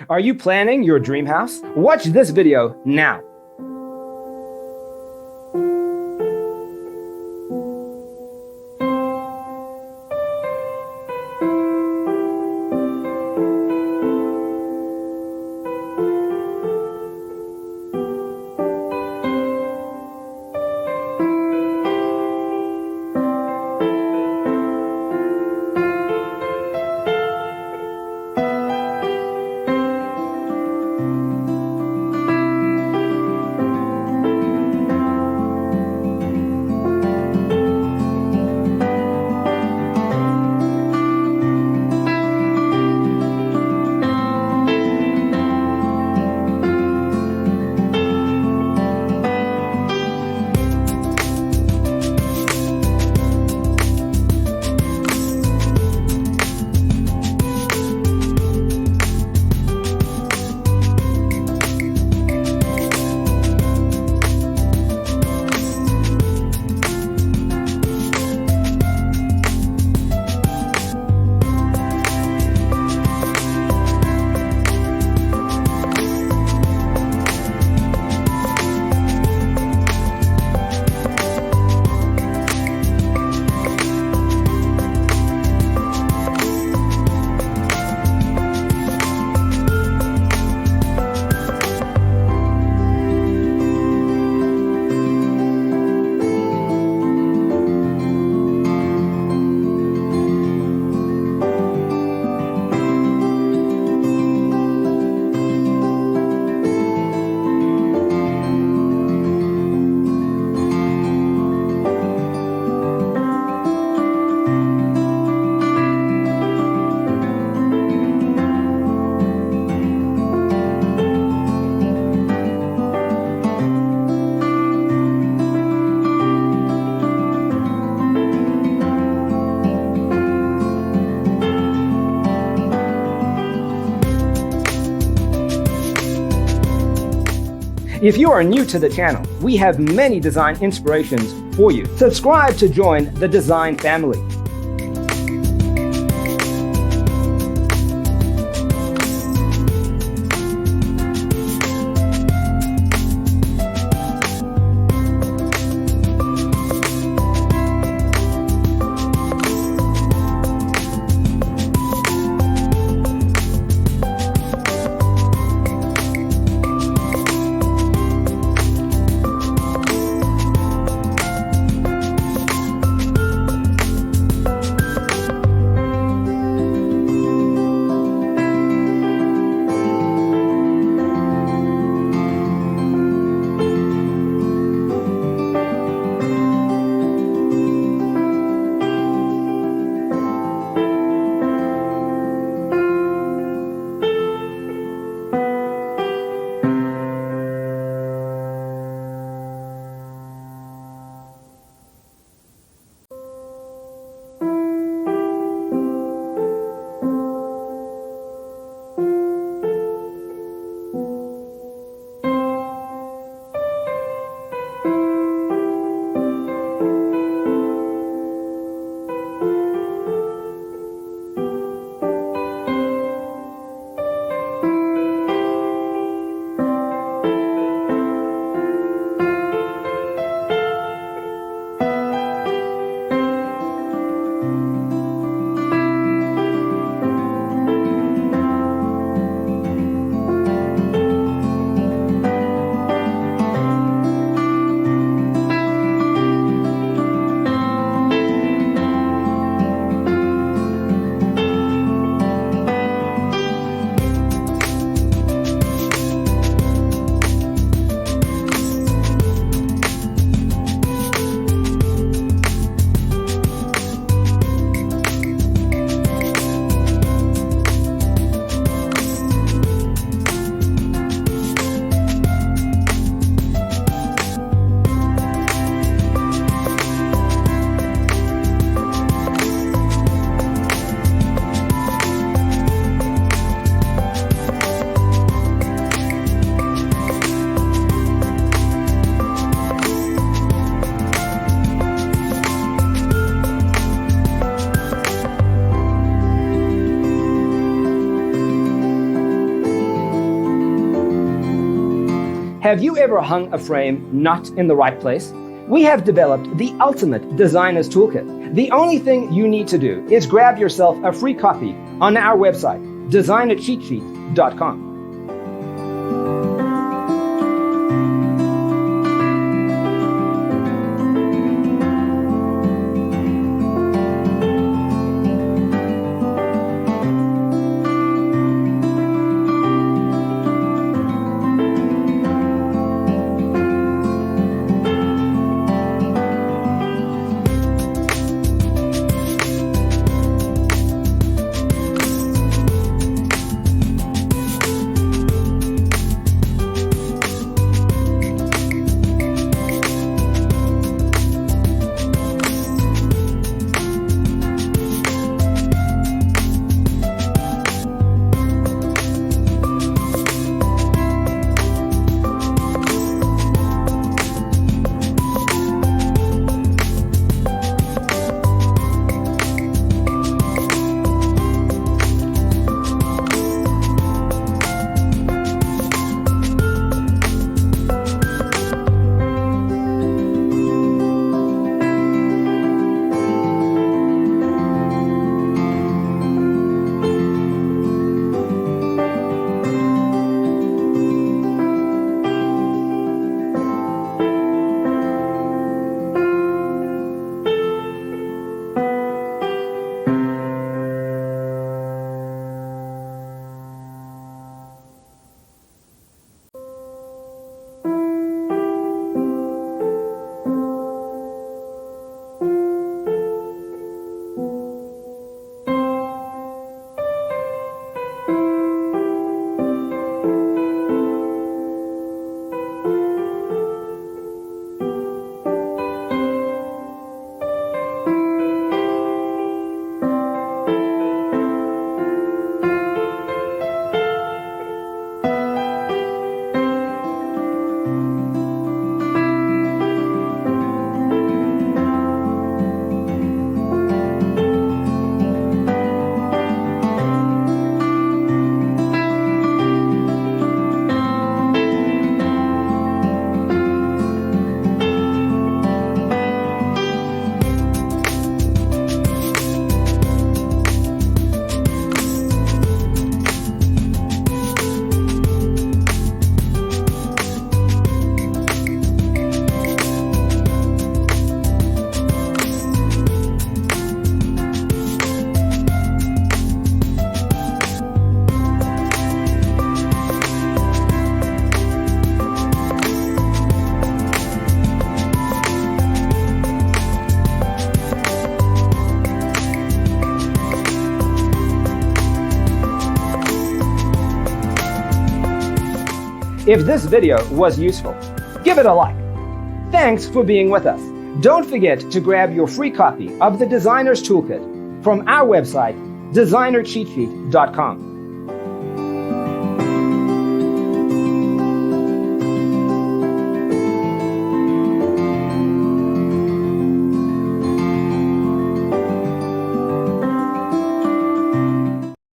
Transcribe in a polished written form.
Are you planning your dream house? Watch this video now. If you are new to the channel, we have many design inspirations for you. Subscribe to join the design family. Have you ever hung a frame not in the right place? We have developed the ultimate designer's toolkit. The only thing you need to do is grab yourself a free copy on our website, designercheatsheet.com. If this video was useful, give it a like. Thanks for being with us. Don't forget to grab your free copy of the Designer's Toolkit from our website, designercheatsheet.com.